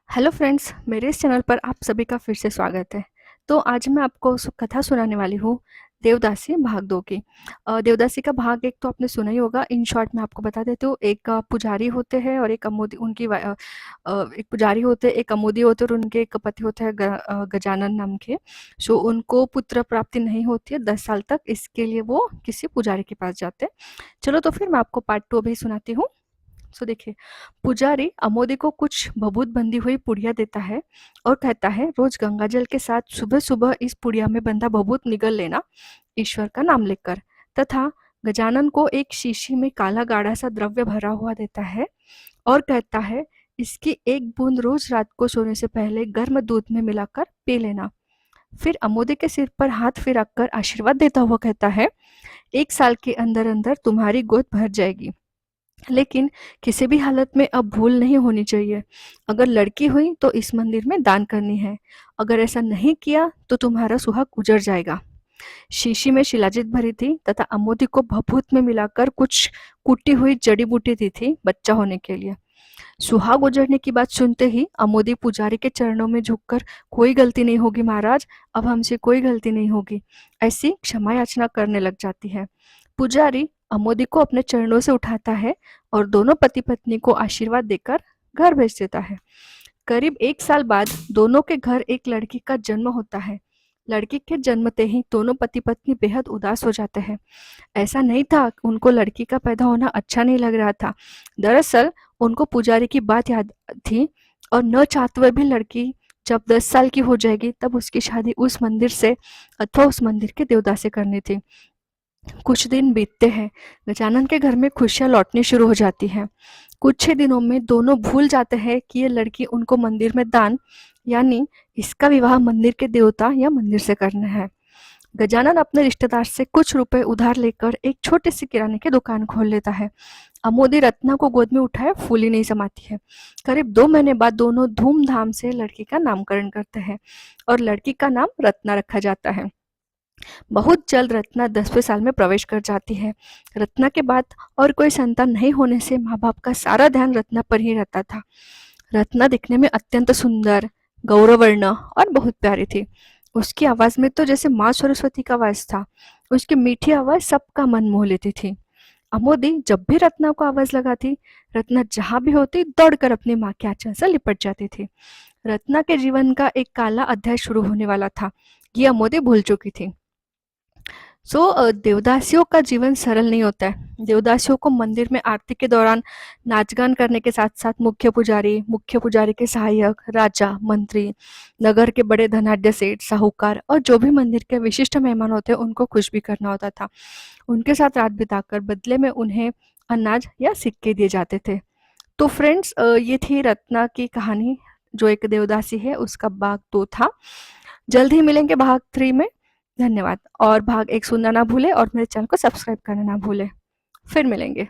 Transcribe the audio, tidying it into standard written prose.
Hello friends, मेरे इस channel पर आप सभी का फिर से स्वागत है। तो आज मैं आपको कथा सुनाने वाली हूँ देवदासी भाग 2 की। देवदासी का भाग 1 तो आपने सुना ही होगा। इन शॉर्ट मैं आपको बता देती हूँ। एक पुजारी होते हैं और एक अमोदी एक पुजारी होते हैं, एक अमोदी होते हैं और उनके एक पति होते हैं गजानन नाम के। सो उनको पुत्र प्राप्ति नहीं होती है 10 साल तक। इसके लिए वो किसी पुजारी के पास जाते हैं। चलो तो फिर मैं आपको पार्ट 2 अभी सुनाती हूँ। सो देखिए, पुजारी अमोदी को कुछ भभूत बंधी हुई पुड़िया देता है और कहता है, रोज गंगाजल के साथ सुबह सुबह इस पुड़िया में बंधा भभूत निगल लेना, ईश्वर का नाम लेकर। तथा गजानन को एक शीशी में काला गाढ़ा सा द्रव्य भरा हुआ देता है और कहता है, इसकी एक बूंद रोज रात को सोने से पहले गर्म दूध में मिलाकर पी लेना। फिर अमोदी के सिर पर हाथ फिराकर आशीर्वाद देता हुआ कहता है, 1 साल के अंदर अंदर तुम्हारी गोद भर जाएगी, लेकिन किसी भी हालत में अब भूल नहीं होनी चाहिए। अगर लड़की हुई तो इस मंदिर में दान करनी है। अगर ऐसा नहीं किया तो तुम्हारा सुहाग उजड़ जाएगा। शीशी में शिलाजीत भरी थी तथा अमोदी को भभूत में मिलाकर कुछ कूटी हुई जड़ी बूटी दी थी बच्चा होने के लिए। सुहाग उजड़ने की बात सुनते ही अमोदी पुजारी के चरणों में झुककर, कोई गलती नहीं होगी महाराज, अब हमसे कोई गलती नहीं होगी, ऐसी क्षमा याचना करने लग जाती है। पुजारी अमोदी को अपने चरणों से उठाता है और दोनों पति पत्नी को आशीर्वाद देकर घर भेज देता है। करीब 1 साल बाद दोनों के घर एक लड़की का जन्म होता है। लड़की के जन्मते ही दोनों पति पत्नी बेहद उदास हो जाते हैं। ऐसा नहीं था, उनको लड़की का पैदा होना अच्छा नहीं लग रहा था। दरअसल उनको पुजारी की बात याद थी और न चाहते हुए भी लड़की जब 10 साल की हो जाएगी तब उसकी शादी उस मंदिर से अथवा उस मंदिर के देवता से करनी थी। कुछ दिन बीतते हैं। गजानन के घर में खुशियां लौटनी शुरू हो जाती हैं। कुछ ही दिनों में दोनों भूल जाते हैं कि ये लड़की उनको मंदिर में दान, यानी इसका विवाह मंदिर के देवता या मंदिर से करना है। गजानन अपने रिश्तेदार से कुछ रुपए उधार लेकर एक छोटी सी किराने की दुकान खोल लेता है। अमोदी रत्ना को गोद में उठाए फूली नहीं समाती है। करीब 2 महीने बाद दोनों धूमधाम से लड़की का नामकरण करते हैं और लड़की का नाम रत्ना रखा जाता है। बहुत जल्द रत्ना 10वें साल में प्रवेश कर जाती है। रत्ना के बाद और कोई संतान नहीं होने से माँ बाप का सारा ध्यान रत्ना पर ही रहता था। रत्ना दिखने में अत्यंत सुंदर, गौरवर्ण और बहुत प्यारी थी। उसकी आवाज में तो जैसे माँ सरस्वती का वास था। उसकी मीठी आवाज सबका मन मोह लेती थी। अमोदी जब भी रत्ना को आवाज लगाती, रत्ना जहां भी होती दौड़कर अपनी माँ के आंचल से लिपट जाती थी। रत्ना के जीवन का एक काला अध्याय शुरू होने वाला था, ये अमोदी भूल चुकी थी। देवदासियों का जीवन सरल नहीं होता है। देवदासियों को मंदिर में आरती के दौरान नाच-गान करने के साथ-साथ मुख्य पुजारी के सहायक, राजा, मंत्री, नगर के बड़े धनाढ्य सेठ, साहूकार और जो भी मंदिर के विशिष्ट मेहमान होते हैं उनको खुश भी करना होता था। उनके साथ रात बिताकर बदले में उन्हें अनाज या सिक्के दिए जाते थे। तो फ्रेंड्स, ये थी रत्ना की कहानी, जो एक देवदासी है उसका भाग 2 था। जल्द ही मिलेंगे भाग 3 में। धन्यवाद। और भाग 1 सुनना ना भूलें और मेरे चैनल को सब्सक्राइब करना ना भूलें। फिर मिलेंगे।